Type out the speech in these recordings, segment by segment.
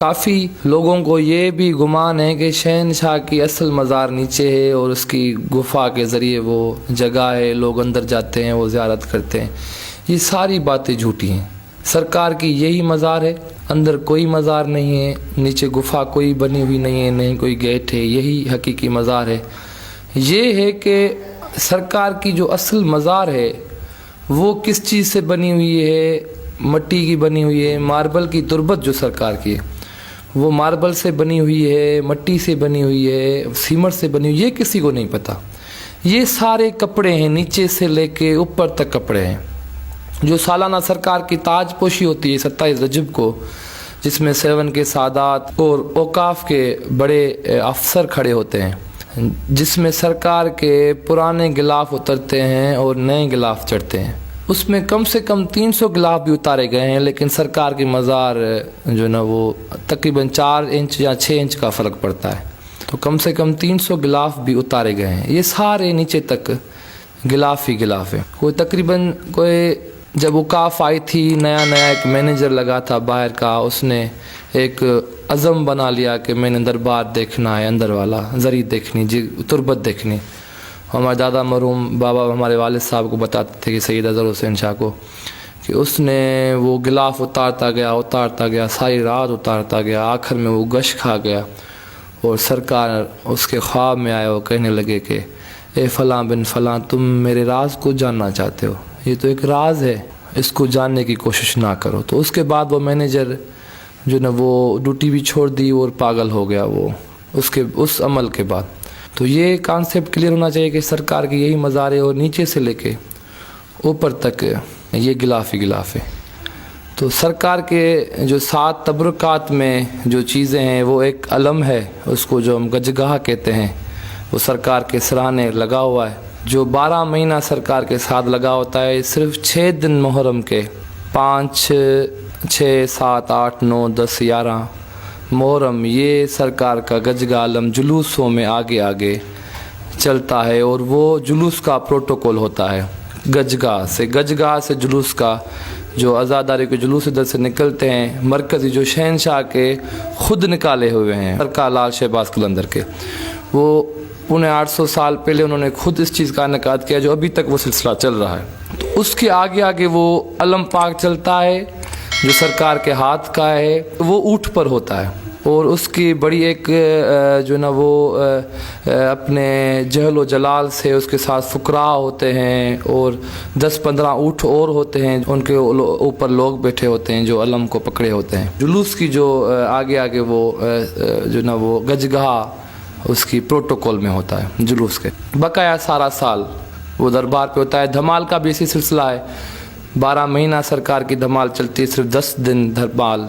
کافی لوگوں کو یہ بھی گمان ہے کہ شہنشاہ کی اصل مزار نیچے ہے اور اس کی گفا کے ذریعے وہ جگہ ہے، لوگ اندر جاتے ہیں، وہ زیارت کرتے ہیں۔ یہ ساری باتیں جھوٹی ہیں۔ سرکار کی یہی مزار ہے، اندر کوئی مزار نہیں ہے، نیچے گفا کوئی بنی ہوئی نہیں ہے، نہیں کوئی گیٹ ہے، یہی حقیقی مزار ہے۔ یہ ہے کہ سرکار کی جو اصل مزار ہے وہ کس چیز سے بنی ہوئی ہے؟ مٹی کی بنی ہوئی ہے، ماربل کی تربت جو سرکار کی ہے وہ ماربل سے بنی ہوئی ہے، مٹی سے بنی ہوئی ہے، سیمنٹ سے بنی ہوئی ہے، یہ کسی کو نہیں پتہ۔ یہ سارے کپڑے ہیں، نیچے سے لے کے اوپر تک کپڑے ہیں۔ جو سالانہ سرکار کی تاج پوشی ہوتی ہے 27 رجب کو، جس میں 7 کے سادات اور اوقاف کے بڑے افسر کھڑے ہوتے ہیں، جس میں سرکار کے پرانے غلاف اترتے ہیں اور نئے غلاف چڑھتے ہیں۔ اس میں کم سے کم 300 غلاف بھی اتارے گئے ہیں، لیکن سرکار کی مزار جو نا وہ تقریباً 4 انچ یا 6 انچ کا فرق پڑتا ہے، تو کم سے کم 300 غلاف بھی اتارے گئے ہیں۔ یہ سارے نیچے تک غلاف ہی غلاف ہیں۔ کوئی جب اوقاف آئی تھی، نیا ایک مینیجر لگا تھا باہر کا، اس نے ایک عزم بنا لیا کہ میں نے دربار دیکھنا ہے، اندر والا زری دیکھنی، تربت دیکھنی۔ ہمارے دادا مرحوم بابا ہمارے والد صاحب کو بتاتے تھے کہ سید اظہر حسین شاہ کو، کہ اس نے وہ غلاف اتارتا گیا، ساری رات اتارتا گیا، آخر میں وہ گش کھا گیا، اور سرکار اس کے خواب میں آئے اور کہنے لگے کہ اے فلاں بن فلاں، تم میرے راز کو جاننا چاہتے ہو، یہ تو ایک راز ہے، اس کو جاننے کی کوشش نہ کرو۔ تو اس کے بعد وہ مینیجر جو نا وہ ڈیوٹی بھی چھوڑ دی اور پاگل ہو گیا وہ اس عمل کے بعد۔ تو یہ کانسیپٹ کلیئر ہونا چاہیے کہ سرکار کی یہی مزار ہے، اور نیچے سے لے کے اوپر تک یہ غلاف ہی غلاف ہے۔ تو سرکار کے جو 7 تبرکات میں جو چیزیں ہیں، وہ ایک علم ہے، اس کو جو ہم گجگاہ کہتے ہیں، وہ سرکار کے سرانے لگا ہوا ہے۔ جو 12 مہینہ سرکار کے ساتھ لگا ہوتا ہے، صرف 6 دن محرم کے، 5 6 7 8 9 10 11 محرم، یہ سرکار کا گجگاہ علم جلوسوں میں آگے چلتا ہے، اور وہ جلوس کا پروٹوکول ہوتا ہے۔ گجگاہ سے جلوس کا جو عزاداری کے جلوس ادھر سے نکلتے ہیں، مرکزی جو شہنشاہ کے خود نکالے ہوئے ہیں، سرکار لال شہباز قلندر کے، وہ 800 سال پہلے انہوں نے خود اس چیز کا انعقاد کیا، جو ابھی تک وہ سلسلہ چل رہا ہے۔ تو اس کے آگے وہ علم پاک چلتا ہے جو سرکار کے ہاتھ کا ہے، وہ اونٹ پر ہوتا ہے، اور اس کی بڑی ایک جو نا وہ اپنے جہل و جلال سے اس کے ساتھ فقراء ہوتے ہیں، اور 10-15 اونٹ اور ہوتے ہیں، ان کے اوپر لوگ بیٹھے ہوتے ہیں جو علم کو پکڑے ہوتے ہیں۔ جلوس کی جو آگے وہ جو نا وہ گجگاہ اس کی پروٹوکول میں ہوتا ہے، جلوس کے بقایا سارا سال وہ دربار پہ ہوتا ہے۔ دھمال کا بھی اسی سلسلہ ہے، 12 مہینہ سرکار کی دھمال چلتی ہے، صرف 10 دن دھمال،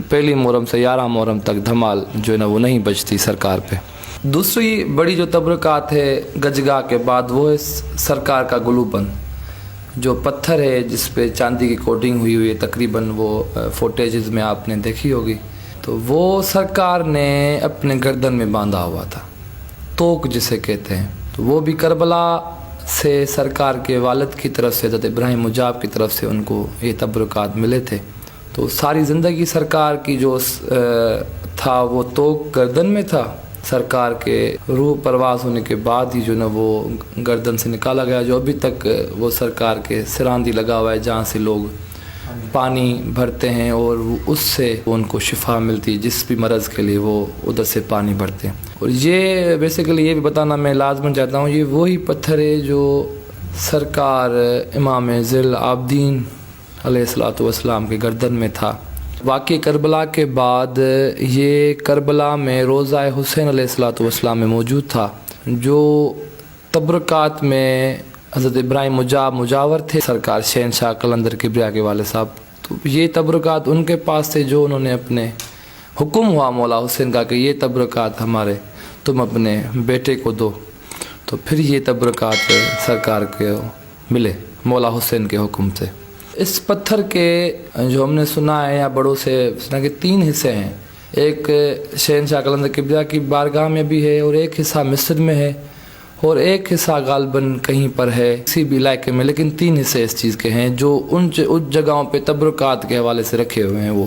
پہلی محرم سے 11 محرم تک دھمال جو ہے نا وہ نہیں بجتی سرکار پہ۔ دوسری بڑی جو تبرکات ہے گجگاہ کے بعد، وہ ہے سرکار کا گلوبند، جو پتھر ہے جس پہ چاندی کی کوٹنگ ہوئی ہے، تقریباً وہ فوٹیجز میں آپ نے دیکھی ہوگی۔ تو وہ سرکار نے اپنے گردن میں باندھا ہوا تھا، توق جسے کہتے ہیں۔ تو وہ بھی کربلا سے سرکار کے والد کی طرف سے، حضرت ابراہیم مجاب کی طرف سے ان کو یہ تبرکات ملے تھے۔ تو ساری زندگی سرکار کی جو تھا وہ توق گردن میں تھا، سرکار کے روح پرواز ہونے کے بعد ہی جو نا وہ گردن سے نکالا گیا، جو ابھی تک وہ سرکار کے سراندی لگا ہوا ہے، جہاں سے لوگ پانی بھرتے ہیں اور اس سے ان کو شفا ملتی ہے، جس بھی مرض کے لیے وہ ادھر سے پانی بھرتے ہیں۔ اور یہ بیسیکلی یہ بھی بتانا میں لازماً چاہتا ہوں، یہ وہی پتھر ہے جو سرکار امام ذی العابدین علیہ الصلوۃ والسلام کے گردن میں تھا۔ واقعہ کربلا کے بعد یہ کربلا میں روضہ حسین علیہ الصلوۃ والسلام میں موجود تھا، جو تبرکات میں حضرت ابراہیم مجاب مجاور تھے، سرکار شہنشاہ قلندر کبریہ کے والد صاحب۔ تو یہ تبرکات ان کے پاس تھے، جو انہوں نے اپنے حکم ہوا مولا حسین کا کہ یہ تبرکات ہمارے تم اپنے بیٹے کو دو، تو پھر یہ تبرکات سرکار کے ملے مولا حسین کے حکم سے۔ اس پتھر کے جو ہم نے سنا ہے یا بڑوں سے سنا کہ 3 حصے ہیں، ایک شہنشاہ قلندر کبریہ کی بارگاہ میں بھی ہے، اور ایک حصہ مصر میں ہے، اور ایک حصہ غالباً کہیں پر ہے کسی بھی علاقے میں، لیکن 3 حصے اس چیز کے ہیں جو ان جگہوں پہ تبرکات کے حوالے سے رکھے ہوئے ہیں وہ۔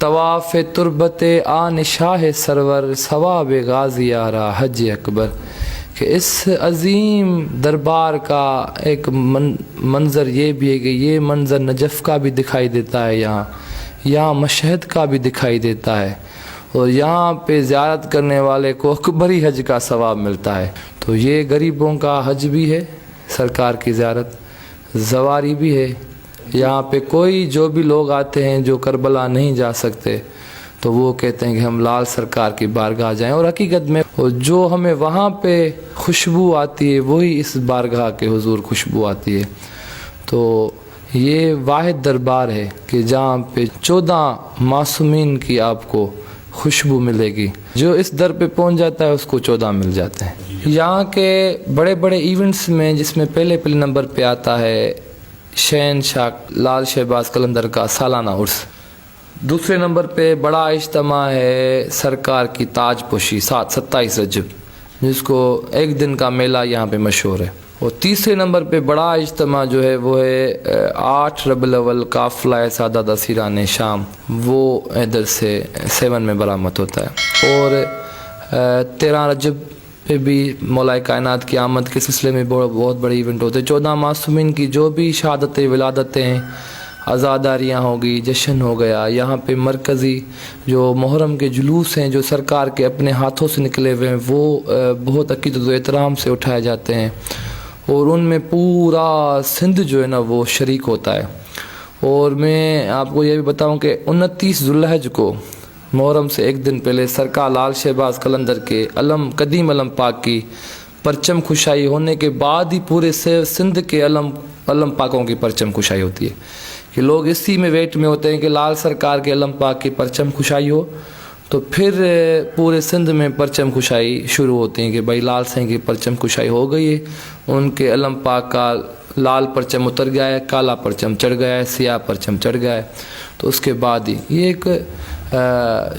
طواف تربت آن شاہ سرور ثواب غازی آرا حج اکبر، کہ اس عظیم دربار کا ایک منظر یہ بھی ہے کہ یہ منظر نجف کا بھی دکھائی دیتا ہے، یہاں مشہد کا بھی دکھائی دیتا ہے، اور یہاں پہ زیارت کرنے والے کو اکبری حج کا ثواب ملتا ہے۔ تو یہ غریبوں کا حج بھی ہے سرکار کی زیارت، زواری بھی ہے۔ یہاں پہ کوئی جو بھی لوگ آتے ہیں جو کربلا نہیں جا سکتے تو وہ کہتے ہیں کہ ہم لال سرکار کی بارگاہ جائیں، اور حقیقت میں جو ہمیں وہاں پہ خوشبو آتی ہے وہی اس بارگاہ کے حضور خوشبو آتی ہے۔ تو یہ واحد دربار ہے کہ جہاں پہ 14 معصومین کی آپ کو خوشبو ملے گی، جو اس در پہ پہنچ جاتا ہے اس کو 14 مل جاتے ہیں۔ یہاں کے بڑے بڑے ایونٹس میں جس میں پہلے نمبر پہ آتا ہے شہنشاہ لال شہباز قلندر کا سالانہ عرس، دوسرے نمبر پہ بڑا اجتماع ہے سرکار کی تاج پوشی 27 رجب، جس کو ایک دن کا میلہ یہاں پہ مشہور ہے، اور تیسرے نمبر پہ بڑا اجتماع جو ہے وہ ہے 8 ربیع الاول قافلہ سعادت اسیران شام، وہ ادھر سے 7 میں برآمد ہوتا ہے، اور 13 رجب پہ بھی مولا کائنات کی آمد کے سلسلے میں بہت بڑے ایونٹ ہوتے ہیں۔ 14 معصومین کی جو بھی شہادتیں ولادتیں ہیں، عزاداریاں ہوگی، جشن ہو گیا، یہاں پہ مرکزی جو محرم کے جلوس ہیں جو سرکار کے اپنے ہاتھوں سے نکلے ہوئے ہیں وہ بہت عقیدت و احترام سے اٹھائے جاتے ہیں، اور ان میں پورا سندھ جو ہے نا وہ شریک ہوتا ہے۔ اور میں آپ کو یہ بھی بتاؤں کہ 29 ذوالحج کو محرم سے ایک دن پہلے سرکار لال شہباز قلندر کے قدیم علم پاک کی پرچم کشائی ہونے کے بعد ہی پورے سندھ کے علم پاکوں کی پرچم کشائی ہوتی ہے، کہ لوگ اسی میں ویٹ میں ہوتے ہیں کہ لال سرکار کے علم پاک کی پرچم کشائی ہو، تو پھر پورے سندھ میں پرچم کشائی شروع ہوتی ہیں کہ بھائی لال سنگھ کی پرچم کشائی ہو گئی ہے، ان کے علم پاک کا لال پرچم اتر گیا ہے، کالا پرچم چڑھ گیا ہے، سیاہ پرچم چڑھ گیا ہے، تو اس کے بعد ہی یہ ایک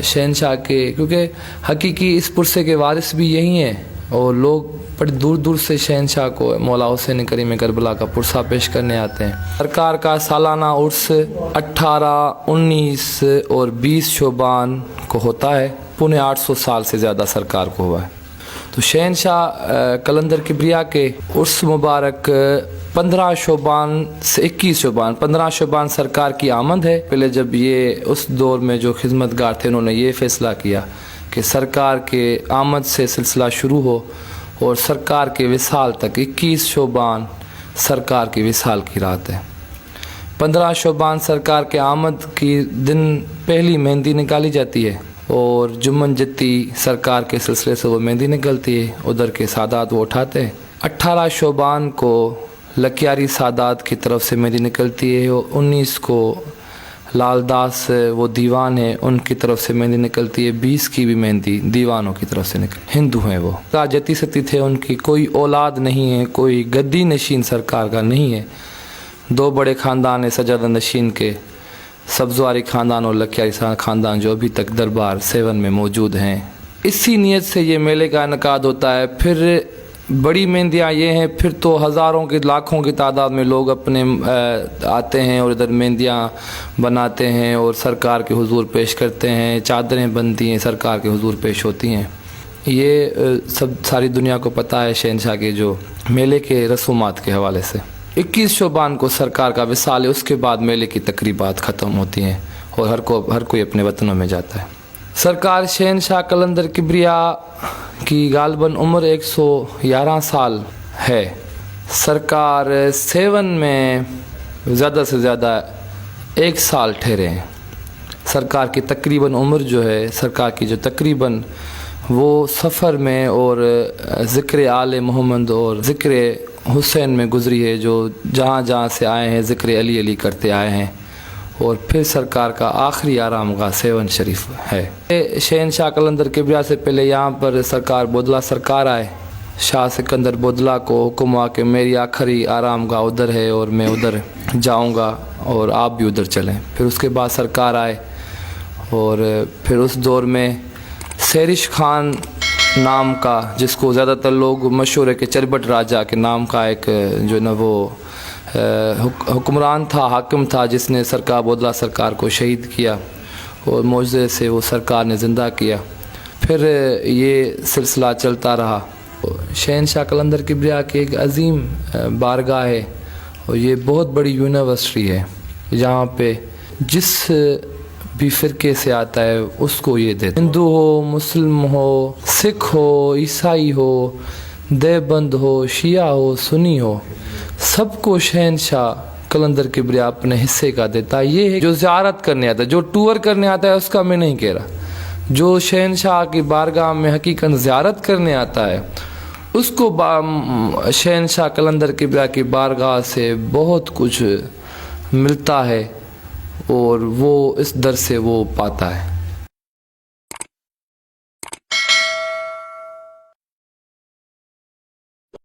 شہنشاہ کے، کیونکہ حقیقی اس پرسے کے وارث بھی یہی ہیں، اور لوگ بڑی دور دور سے شہنشاہ کو مولا حسین کریم کربلا کا پرسہ پیش کرنے آتے ہیں۔ سرکار کا سالانہ عرس 18، 19 اور 20 شعبان کو ہوتا ہے، 850 سال سے زیادہ سرکار کو ہوا ہے۔ تو شہنشاہ قلندر کبریا کے عرس مبارک 15 شعبان سے 21 شعبان، 15 شعبان سرکار کی آمد ہے۔ پہلے جب یہ اس دور میں جو خدمتگار تھے انہوں نے یہ فیصلہ کیا کہ سرکار کے آمد سے سلسلہ شروع ہو اور سرکار کے وصال تک 21 شعبان سرکار کی وصال کی رات ہے۔ 15 شعبان سرکار کے آمد کی دن پہلی مہندی نکالی جاتی ہے، اور جمن جتی سرکار کے سلسلے سے وہ مہندی نکلتی ہے، ادھر کے سادات وہ اٹھاتے ہیں۔ 18 شعبان کو لکیاری سادات کی طرف سے مہندی نکلتی ہے، اور 19 کو لال داس وہ دیوان ہیں ان کی طرف سے مہندی نکلتی ہے، 20 کی بھی مہندی دیوانوں کی طرف سے ہندو ہیں وہ جتی ستی تھے، ان کی کوئی اولاد نہیں ہے، کوئی گدی نشین سرکار کا نہیں ہے۔ 2 بڑے خاندان ہیں سجادہ نشین کے، سبزواری خاندان اور لکیاری خاندان، جو ابھی تک دربار 7 میں موجود ہیں۔ اسی نیت سے یہ میلے کا انعقاد ہوتا ہے۔ پھر بڑی مہندیاں یہ ہیں، پھر تو ہزاروں کی لاکھوں کی تعداد میں لوگ اپنے آتے ہیں اور ادھر مہندیاں بناتے ہیں اور سرکار کے حضور پیش کرتے ہیں، چادریں بنتی ہیں سرکار کے حضور پیش ہوتی ہیں۔ یہ سب ساری دنیا کو پتہ ہے شہنشاہ کے جو میلے کے رسومات کے حوالے سے۔ 21 شعبان کو سرکار کا وصال ہے، اس کے بعد میلے کی تقریبات ختم ہوتی ہیں اور ہر کوئی اپنے وطنوں میں جاتا ہے۔ سرکار شہنشاہ قلندر کبریا کی غالباً عمر 111 سال ہے۔ سرکار 7 میں زیادہ سے زیادہ 1 سال ٹھہرے ہیں۔ سرکار کی تقریباً عمر جو ہے، سرکار کی جو تقریباً وہ سفر میں اور ذکر آل محمد اور ذکر حسین میں گزری ہے، جو جہاں جہاں سے آئے ہیں ذکر علی علی کرتے آئے ہیں، اور پھر سرکار کا آخری آرام گاہ 7 شریف ہے۔ شہنشاہ قلندر کبریا سے پہلے یہاں پر سرکار بودلہ سرکار آئے، شاہ سکندر بودلہ کو حکم ہوا کہ میری آخری آرام گاہ ادھر ہے اور میں ادھر جاؤں گا اور آپ بھی ادھر چلیں۔ پھر اس کے بعد سرکار آئے، اور پھر اس دور میں سیرش خان نام کا، جس کو زیادہ تر لوگ مشہور ہے کہ چربٹ راجہ کے نام کا ایک جو ہے نا وہ حکمران تھا، حاکم تھا، جس نے سرکار بودلہ سرکار کو شہید کیا، اور معجزے سے وہ سرکار نے زندہ کیا. پھر یہ سلسلہ چلتا رہا. شہنشاہ قلندر کبریا کی ایک عظیم بارگاہ ہے اور یہ بہت بڑی یونیورسٹی ہے جہاں پہ جس بھی فرقے سے آتا ہے اس کو یہ دیتے. ہندو ہو، مسلم ہو، سکھ ہو، عیسائی ہو، دیوبند ہو، شیعہ ہو، سنی ہو، سب کو شہنشاہ قلندر کبریا اپنے حصے کا دیتا ہے. یہ ہے جو زیارت کرنے آتا ہے، جو ٹور کرنے آتا ہے اس کا میں نہیں کہہ رہا. جو شہنشاہ کی بارگاہ میں حقیقت زیارت کرنے آتا ہے اس کو شہنشاہ قلندر کبریا کی بارگاہ سے بہت کچھ ملتا ہے اور وہ اس در سے وہ پاتا ہے.